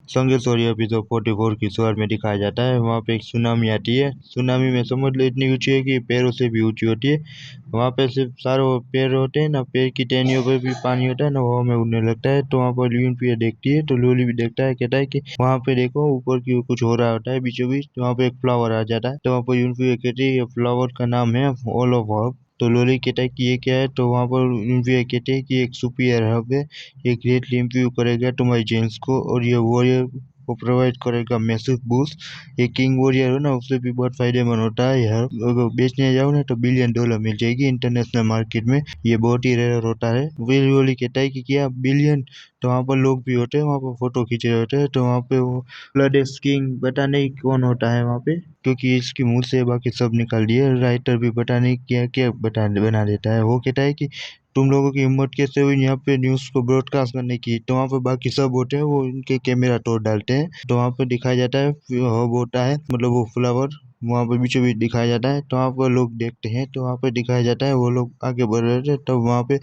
संगे sorry episode 44 की शुरुआत में दिखाया जाता है। वहाँ पे एक सुनामी आती है। सुनामी में समझ लो इतनी ऊंची है कि पैरों से भी ऊंची होती है। वहाँ पे सिर्फ सारों पेड़ होते हैं ना, पेड़ की टहनियों पे भी पानी होता है ना, हवा में उड़ने लगता है। तो वहाँ पर यूनफियर देखती है तो लोली भी देखता है, कहता है कि वहाँ पे देखो ऊपर की ओर कुछ हो रहा होता है बीचों बीच। तो वहाँ पे एक फ्लावर आ जाता है। तो वहाँ पर यूनफियर कहती है ये फ्लावर का नाम है ऑल ऑफ हब। तो लोली कहता है कि ये क्या है। तो वहाँ पर यूनफियर कहते हैं कि एक सुपीरियर हब है, ये ग्रेटली इम्प्रूव करेगा तुम्हारी जेन्स को, और ये वॉरियर को प्रोवाइड करेगा मैसिव बूस्ट। ये किंग वॉरियर हो ना, उससे भी बहुत फायदेमंद होता है यार। अगर बेचने जाओ ना तो $1 बिलियन मिल जाएगी इंटरनेशनल मार्केट में। ये बहुत ही रेयर होता है। विल वॉली कहता है कि क्या बिलियन। तो वहाँ पर लोग भी होते हैं, वहाँ पर फोटो खींच रहे होते हैं। तो वहाँ पे वो ब्लड किंग पता नहीं कौन होता है वहाँ पे, क्योंकि इसकी मुंह से बाकी सब निकाल दिए। राइटर भी पता नहीं क्या क्या बना देता है। वो कहता है कि तुम लोगों की हिम्मत कैसे हुई यहाँ पे न्यूज़ को ब्रॉडकास्ट करने की। तो वहाँ पे बाकी सब होते हैं वो उनके कैमरा तोड़ डालते हैं। तो वहाँ पे दिखाया जाता है हब होता है, मतलब वो फ्लावर वहाँ पे बीचों बीच दिखाया जाता है। तो वहाँ पर लोग देखते हैं। तो वहाँ पे दिखाया जाता है वो लोग आगे बढ़ रहे थे, तब वहाँ पे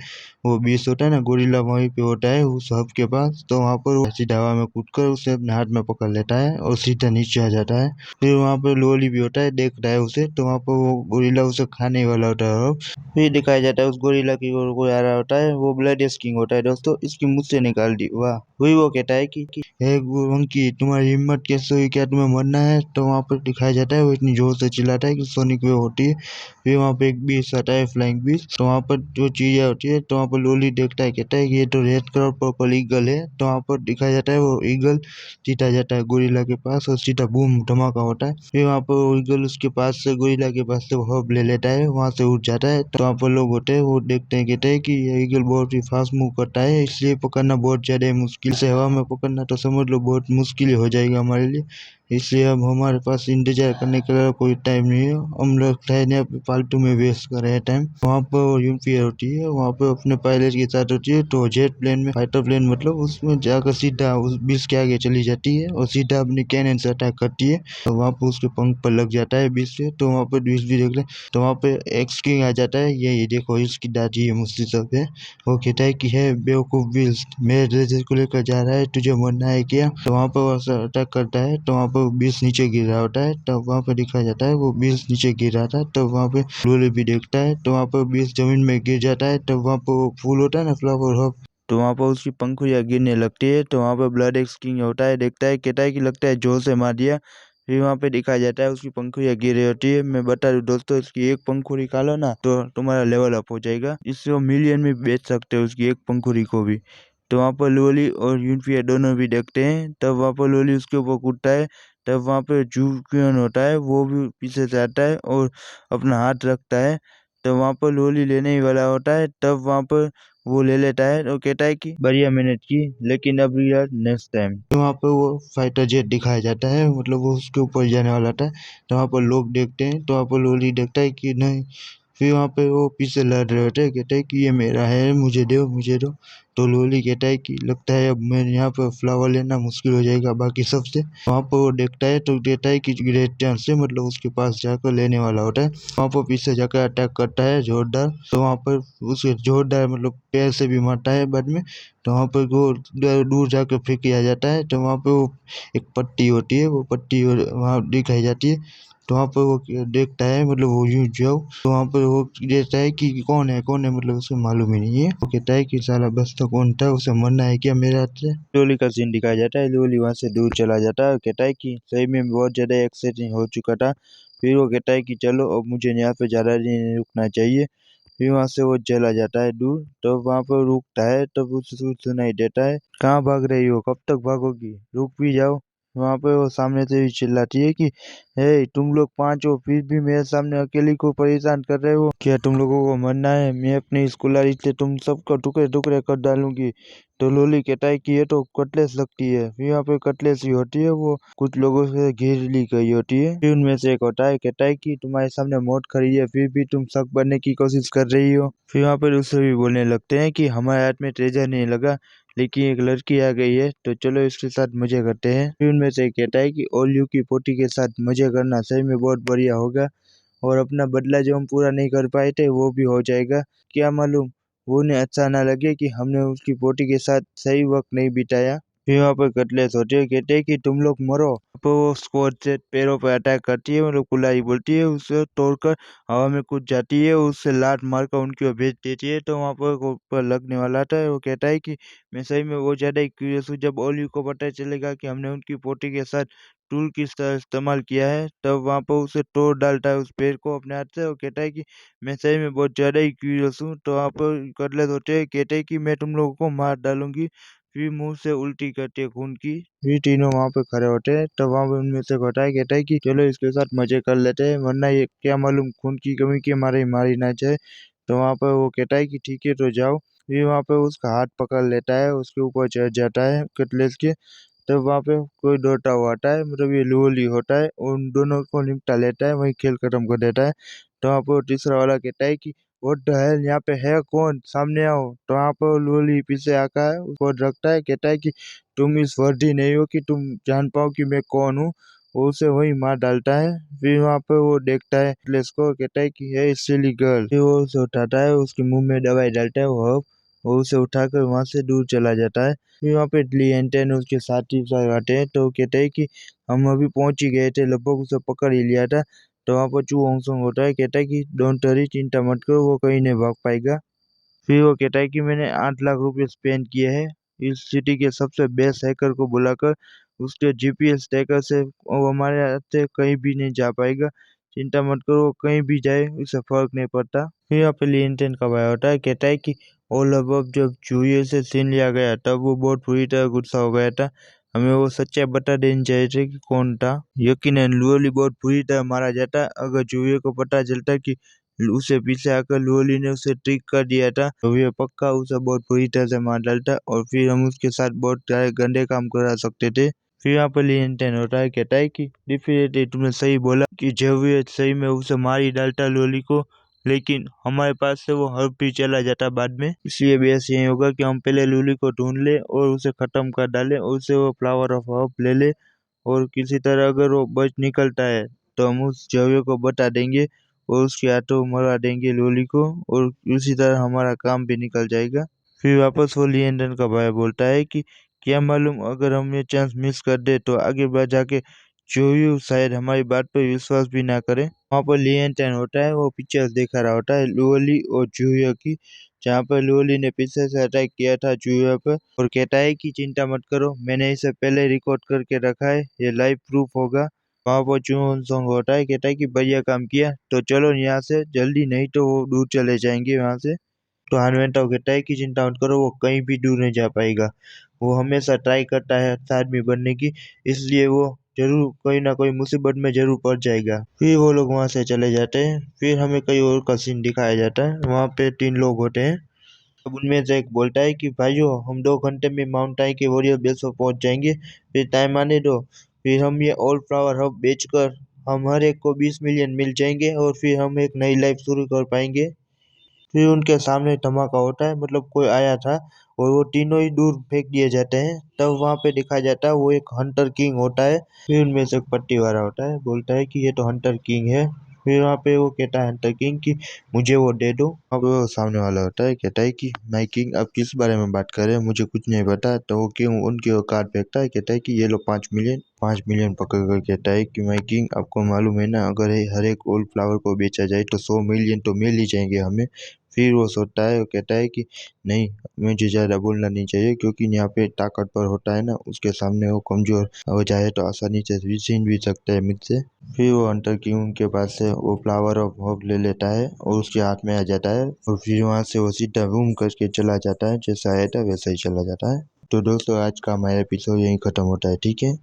वो बीस होता है ना, गोरिल्ला वहीं पे होता है उस हब के पास। तो वहाँ पर वो सीधा हवा में कूदकर उसे अपने हाथ में पकड़ लेता है और सीधा नीचे आ जाता है। फिर वहाँ पे लोली भी होता है, देख रहा है उसे। तो वहाँ पर वो गोरिल्ला उसे खाने वाला होता है। फिर दिखाया जाता है उस गोरिल्ला की ओर कोई आ रहा होता है, वो ब्लड किंग होता है दोस्तों। इसकी मुझ से निकाल दी वाह। वही वो कहता है कि हे मंकी तुम्हारी हिम्मत कैसे हुई, क्या तुम्हें मरना है। तो वहाँ पर दिखाया जाता है वो इतनी जोर से चिल्लाता है कि सोनिक वेव होती है। फिर वहाँ पे एक बीस आता है, फ्लाइंग बीस। तो वहाँ पर जो चीजें होती है, तो वहाँ पर लोली देखता है, कहता है कि ये तो रेड कलर पर्पल ईगल है। तो वहाँ पर दिखाया जाता है वो ईगल सीधा जाता है गोरिल्ला के पास और सीधा बूम धमाका होता है। फिर वहाँ पर वो ईगल उसके पास से गोरिल्ला के पास से वो हब ले लेता है, वहाँ से उठ जाता है। तो वहाँ पर लोग होते हैं वो देखते हैं, कहते हैं कि ये ईगल बहुत ही फास्ट मूव करता है, इसलिए पकड़ना बहुत ज्यादा मुश्किल से हवा में पकड़ना तो समझ लो बहुत मुश्किल हो जाएगा हमारे लिए। इसलिए अब हमारे पास इंतजार करने के लिए कोई टाइम नहीं है, हम लोग ठहरने फालतू में वेस्ट कर रहे हैं टाइम। वहाँ पर यूनफियर होती है, वहाँ पे अपने पायलट के साथ होती है। तो जेट प्लेन में, फाइटर प्लेन मतलब, उसमें जाकर सीधा उस बीस के आगे चली जाती है और सीधा अपनी कैनन से अटैक करती है। तो वहाँ पे उसके पंख पर लग जाता है बीस से। तो वहाँ पे बीस भी देख ले। तो वहाँ पे एक्स किंग आ जाता है, ये देखो इसकी दादी है मुझसे सब है। वो कहता है कि है बेवकूफ विल्स, मेरे ड्रेसेस को लेकर जा रहा है, तुझे मरना है क्या। तो वहाँ पर वो अटैक करता है। तो वहाँ पर बीस नीचे गिर रहा होता है। तब वहाँ पे दिखाया जाता है वो बीस नीचे गिर रहा था। तब वहाँ पे लोली भी देखता है। तो वहाँ पर बीस जमीन में गिर जाता है। तब वहाँ पर वो फूल होता है ना, फ्लावर हब। तो वहाँ पर उसकी पंखुड़ियाँ गिरने लगती है। तो वहाँ पर ब्लड एक्स किंग होता है, देखता है, कहता है कि लगता है जोर से मार दिया। फिर वहाँ पे दिखाया जाता है उसकी पंखुड़ियाँ गिर रही होती है। मैं बता दूं दोस्तों, इसकी एक पंखुड़ी खा लो ना तो तुम्हारा लेवल अप हो जाएगा। इससे वो मिलियन में बेच सकते हो उसकी एक पंखुड़ी को भी। तो वहाँ पर लोली और यूनफियर दोनों भी देखते हैं। तब वहाँ पर लोली उसके ऊपर कूदता है। तब वहाँ पे जूक्वियन होता है, वो भी पीछे से आता है और अपना हाथ रखता है। तो वहाँ पर लोली लेने ही वाला होता है। तब वहाँ पर वो ले लेता है और कहता है कि बढ़िया मेहनत की, लेकिन अब यार नेक्स्ट टाइम। तो वहाँ पर वो फाइटर जेट दिखाया जाता है, मतलब वो उसके ऊपर जाने वाला था। तो वहाँ पर लोग देखते हैं। तो वहाँ पर लोली देखता है कि नहीं। फिर वहाँ पे वो पीछे लड़ रहे होते हैं, कहते हैं कि ये मेरा है, मुझे दो मुझे दो। तो लोली कहता है कि लगता है अब मैं यहाँ पर फ्लावर लेना मुश्किल हो जाएगा बाकी सबसे। वहाँ पर वो देखता है तो कहता है कि ग्रेट चांस से, मतलब उसके पास जाकर लेने वाला होता है। वहाँ पर पीछे जाकर अटैक करता है जोरदार। तो वहाँ पर उसे जोरदार मतलब पैर से भी मारता है बाद में। तो वहाँ पर वो दूर जाकर फेंक किया जाता है। तो वहाँ पे वो एक पट्टी होती है, वो पट्टी वहाँ दिखाई जाती है। तो वहाँ पर वो देखता है, मतलब वो यूं जाओ। तो वहाँ पर वो देखता है कि कौन है, मतलब उसे मालूम ही नहीं है। वो कहता है कि साला बस तो कौन था, उसे मरना है क्या मेरे हाथ से। लोली का सीन दिखाया जाता है, लोली वहाँ से दूर चला जाता है। कहता है कि सही में बहुत ज्यादा एक्साइटिंग हो चुका था। फिर वो कहता है कि चलो अब मुझे यहाँ पे ज्यादा दिन नहीं रुकना चाहिए। फिर वहां से वो चला जाता है दूर। तो वहां पर रुकता है, तब उसे सुनाई देता है, कहाँ भाग रही हो, कब तक भागोगी, रुक भी जाओ। वहां पे वो सामने से ही चिल्लाती है कि हे तुम लोग पांच हो, फिर भी मेरे सामने अकेली को परेशान कर रहे हो, क्या तुम लोगों को मरना है। मैं अपनी स्कूलारी से तुम सबको टुकड़े टुकड़े कर डालूंगी। तो लोली कहता है कि ये तो कटलेस लगती है। फिर यहाँ पे कटलेस ही होती है, वो कुछ लोगों से घेर ली गई होती है। फिर उनमें से एक होता है, कहता है कि तुम्हारे सामने मौत खड़ी है, फिर भी तुम शक बनने की कोशिश कर रही हो। फिर वहाँ पर उससे भी बोलने लगते हैं कि हमारे हाथ में ट्रेजर नहीं लगा, लेकिन एक लड़की आ गई है, तो चलो इसके साथ मजे करते हैं। फिर उनमें से एक कहता है कि ओलियो की पोती के साथ मजे करना सही में बहुत बढ़िया होगा, और अपना बदला जो हम पूरा नहीं कर पाए थे वो भी हो जाएगा। क्या मालूम वो उन्हें अच्छा ना लगे कि हमने उसकी पोती के साथ सही वक्त नहीं बिताया। फिर वहाँ पर कटलेस होती है, कहते हैं कि तुम लोग मरो। तो वो स्क्वाड से पैरों पर अटैक करती है, मतलब कुल्हाड़ी बोलती है, उसे तोड़कर हवा में कूद जाती है, उससे लात मारकर उनकी ओर भेज देती है। तो वहाँ पर वो ऊपर लगने वाला था, वो कहता है कि मैं सही में बहुत ज्यादा ही क्यूरियस हूँ, जब ओली को पता चलेगा कि हमने उनकी पोटी के साथ टूल किस तरह इस्तेमाल किया है, तब वहाँ पर उसे तोड़ डालता है उस पेड़ को अपने हाथ से। वो कहता है कि मैं सही में बहुत ज्यादा ही क्यूरियस हूँ। तो वहाँ पर कटलेस होते हैं, कहते हैं कि मैं तुम लोगों को मार डालूंगी। फिर मुंह से उल्टी करती है खून की। फिर तीनों वहां पे खड़े होते हैं, तब वहां पे उनमें से बताया कहता है कि चलो इसके साथ मजे कर लेते हैं, वरना ये क्या मालूम खून की कमी के मारे ही मारी ना जाए। तो वहां पर वो कहता है कि ठीक है तो जाओ। फिर वहां पे उसका हाथ पकड़ लेता है, उसके ऊपर चढ़ जाता है कटलेस के। तब वहां पे कोई दौड़ता हुआ आता है, मतलब ये लूली होता है, उन दोनों को निपटा लेता है, वही खेल खत्म कर देता है। तो वहां पर तीसरा वाला कहता है कि व्हाट द हेल, यहाँ पे है कौन, सामने आओ। तो वहां पर लूली पीछे आका है, उसको रखता है, कहता है कि तुम इस वर्दी नहीं हो कि तुम जान पाओ कि मैं कौन हूँ। वो उसे वही मार डालता है। फिर वहां पे वो देखता है प्लेस को, कहता है कि है सिली गर्ल। फिर वो उसे उठाता है, उसके मुंह में दवाई डालता है, वो उसे उठाकर वहां से दूर चला जाता है। फिर वहाँ पे लिएंटन उसके साथी सब आते हैं, तो वो कहते हैं कि हम अभी पहुंच ही गए थे, लगभग उसे पकड़ ही लिया था। तो वहाँ पर चू होंगसोंग होता है, कहता है कि डोंट वरी, चिंता मत करो, वो कहीं नहीं भाग पाएगा। फिर वो कहता है कि मैंने 8 लाख रुपए स्पेंड किए हैं इस सिटी के सबसे बेस्ट हैकर को बुलाकर, उसके जीपीएस ट्रैकर से वो हमारे हाथ से कहीं भी नहीं जा पाएगा। चिंता मत करो, वो कहीं भी जाए उसे फर्क नहीं पड़ता। फिर यहाँ पे लिएंटन का भाई होता है, कहता है कि ऑल अबव जब चूहे से छीन लिया गया तब वो बहुत बुरी तरह गुस्सा हो गया था, हमें वो सच्चाई बता देनी चाहिए थी कि कौन था। यकीनन लुओली बहुत बुरी तरह मारा जाता अगर चूहे को पता चलता कि उसे पीछे आकर लुओली ने उसे ट्रिक कर दिया था, तो ये पक्का उसे बहुत बुरी तरह से मार डालता और फिर हम उसके साथ बहुत सारे गंदे काम करा सकते थे। फिर यहाँ पर लिएंटन होता है, कहता है कि डिफिनेटली तुमने सही बोला कि जब ये सही में उसे मार ही डालता लोली को, लेकिन हमारे पास से वो हर्ब भी चला जाता बाद में। इसलिए बेस यही होगा कि हम पहले लूली को ढूंढ ले और उसे खत्म कर डाले और उसे वो फ्लावर ऑफ हर्ब ले ले। और किसी तरह अगर वो बच निकलता है तो हम उस जवे को बता देंगे और उसके हाथों मरवा देंगे लोली को, और उसी तरह हमारा काम भी निकल जाएगा। फिर वापस वो लिएंडन का भाई बोलता है कि क्या मालूम अगर हम ये चांस मिस कर दे तो आगे बढ़ जाके जोयू शायद हमारी बात पर विश्वास भी ना करे। वहाँ पर लिएंटन होता है, वो पिक्चर्स दिखा रहा होता है लुओली और जूहिया की, जहाँ पर लुओली ने पीछे से अटैक किया था जूहिया पर, और कहता है कि चिंता मत करो, मैंने इसे पहले रिकॉर्ड करके रखा है, ये लाइव प्रूफ होगा। वहाँ पर चून सॉन्ग होता है, कहता है कि बढ़िया काम किया, तो चलो यहाँ से जल्दी, नहीं तो वो दूर चले जाएंगे वहाँ से। तो हानवेंटा कहता है कि चिंता मत करो, वो कहीं भी दूर नहीं जा पाएगा, वो हमेशा ट्राई करता है अच्छा आदमी बनने की, इसलिए वो जरूर कोई ना कोई मुसीबत में जरूर पड़ जाएगा। फिर वो लोग वहां से चले जाते हैं। फिर हमें कई और का सीन दिखाया जाता है, वहां पे 3 लोग होते हैं। अब उनमें से एक बोलता है कि भाइयों हम 2 घंटे में माउंट टाई के वॉरियर बेस पर पहुंच जाएंगे, फिर टाइम आने दो, फिर हम ये ऑल फ्लावर हब बेचकर हम हर एक को 20 मिलियन मिल जाएंगे और फिर हम एक नई लाइफ शुरू कर पाएंगे। फिर उनके सामने धमाका होता है, मतलब कोई आया था और वो तीनों ही दूर फेंक दिए जाते हैं। तब वहां पे दिखाया जाता है वो एक हंटर किंग होता है। फिर उनमें से एक पट्टी वाला होता है, बोलता है कि ये तो हंटर किंग है। फिर वहाँ पे वो कहता है हंटर किंग कि मुझे वो दे दो। अब वो सामने वाला होता है, कहता है कि माई किंग आप किस बारे में बात कर रहे हैं, मुझे कुछ नहीं पता। तो वो क्यों उनकी वो कार्ड फेंकता है, कहता है कि ये लो 5 मिलियन। 5 मिलियन पकड़ कर कहता है कि माई किंग आपको मालूम है ना, अगर हर एक ओल्ड फ्लावर को बेचा जाए तो 100 मिलियन तो मिल ही जाएंगे हमें। फिर वो सोचता है, वो कहता है कि नहीं, मुझे ज़्यादा बोलना नहीं चाहिए, क्योंकि यहाँ पे ताकतवर होता है ना, उसके सामने वो कमज़ोर हो जाए तो आसानी से भी छीन भी सकता है मुझसे। फिर वो हंटर किंग के पास से वो फ्लावर ऑफ होप ले लेता है और उसके हाथ में आ जाता है, और फिर वहाँ से वो सीधा बूम करके चला जाता है, जैसा आया था वैसा ही चला जाता है। तो दोस्तों आज का हमारा एपिसोड यहीं ख़त्म होता है, ठीक है।